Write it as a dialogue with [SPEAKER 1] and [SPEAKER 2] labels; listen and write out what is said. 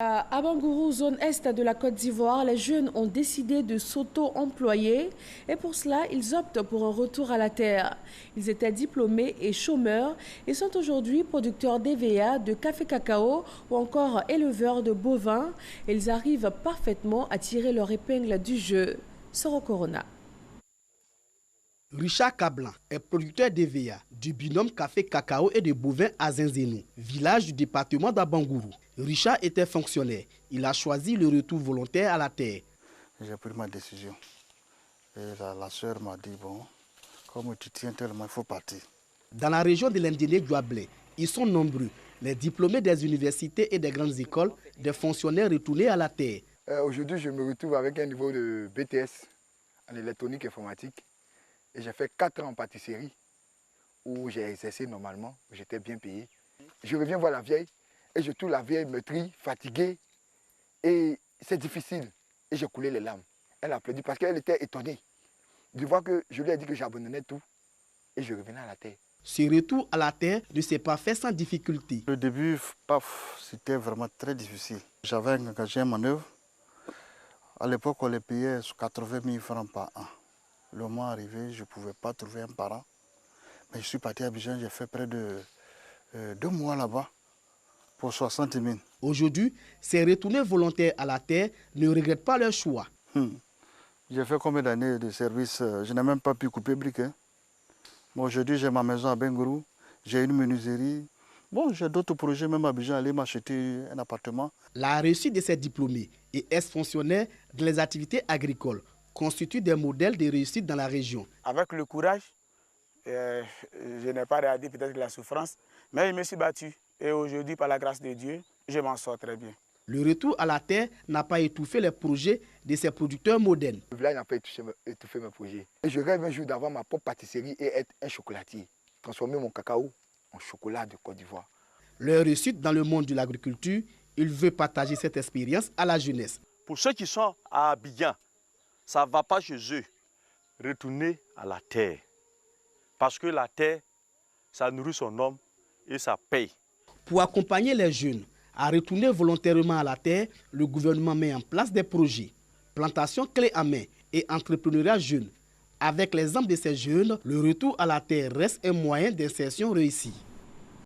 [SPEAKER 1] À Bangourou, zone est de la Côte d'Ivoire, les jeunes ont décidé de s'auto-employer et pour cela, ils optent pour un retour à la terre. Ils étaient diplômés et chômeurs et sont aujourd'hui producteurs d'EVA, de café-cacao ou encore éleveurs de bovins. Ils arrivent parfaitement à tirer leur épingle du jeu. Soro Corona.
[SPEAKER 2] Richard Kablan est producteur d'EVA, du binôme café-cacao et de bovins à Zinzénou, village du département d'Abangourou. Richard était fonctionnaire. Il a choisi le retour volontaire à la terre.
[SPEAKER 3] J'ai pris ma décision. Et la sœur m'a dit, bon, comme tu tiens tellement, il faut partir.
[SPEAKER 2] Dans la région de l'Indéné-Guablé, ils sont nombreux. Les diplômés des universités et des grandes écoles, des fonctionnaires retournés à la terre.
[SPEAKER 4] Aujourd'hui, je me retrouve avec un niveau de BTS en électronique et informatique. Et j'ai fait 4 ans en pâtisserie où j'ai exercé normalement, où j'étais bien payé. Je reviens voir la vieille et je trouve la vieille me trie, fatiguée. Et c'est difficile. Et j'ai coulé les larmes. Elle a applaudi parce qu'elle était étonnée de voir que je lui ai dit que j'abandonnais tout et je revenais à la terre.
[SPEAKER 2] Ce retour à la terre ne s'est pas fait sans difficulté.
[SPEAKER 3] Le début, c'était vraiment très difficile. J'avais engagé un manœuvre. À l'époque, on les payait 80 000 francs par an. Le mois arrivé, je ne pouvais pas trouver un parent. Mais je suis parti à Abidjan, j'ai fait près de 2 mois là-bas pour 60 000.
[SPEAKER 2] Aujourd'hui, ces retournés volontaires à la terre ne regrettent pas leur choix.
[SPEAKER 3] J'ai fait combien d'années de service? Je n'ai même pas pu couper briques. Bon, aujourd'hui, j'ai ma maison à Bangourou, j'ai une menuiserie. Bon, j'ai d'autres projets, même à Abidjan, aller m'acheter un appartement.
[SPEAKER 2] La réussite de ces diplômés et ex-fonctionnaires dans les activités agricoles constituent des modèles de réussite dans la région.
[SPEAKER 5] Avec le courage, je n'ai pas regardé peut-être la souffrance, mais je me suis battu. Et aujourd'hui, par la grâce de Dieu, je m'en sors très bien.
[SPEAKER 2] Le retour à la terre n'a pas étouffé les projets de ces producteurs modernes.
[SPEAKER 4] Le village n'a pas étouffé mes projets. Et je rêve un jour d'avoir ma propre pâtisserie et être un chocolatier. Transformer mon cacao en chocolat de Côte d'Ivoire.
[SPEAKER 2] Leur réussite dans le monde de l'agriculture, il veut partager cette expérience à la jeunesse.
[SPEAKER 6] Pour ceux qui sont à Abidjan, ça ne va pas chez eux. Retourner à la terre. Parce que la terre, ça nourrit son homme et ça paye.
[SPEAKER 2] Pour accompagner les jeunes à retourner volontairement à la terre, le gouvernement met en place des projets. Plantation clé à main et entrepreneuriat jeune. Avec l'exemple de ces jeunes, le retour à la terre reste un moyen d'insertion réussi.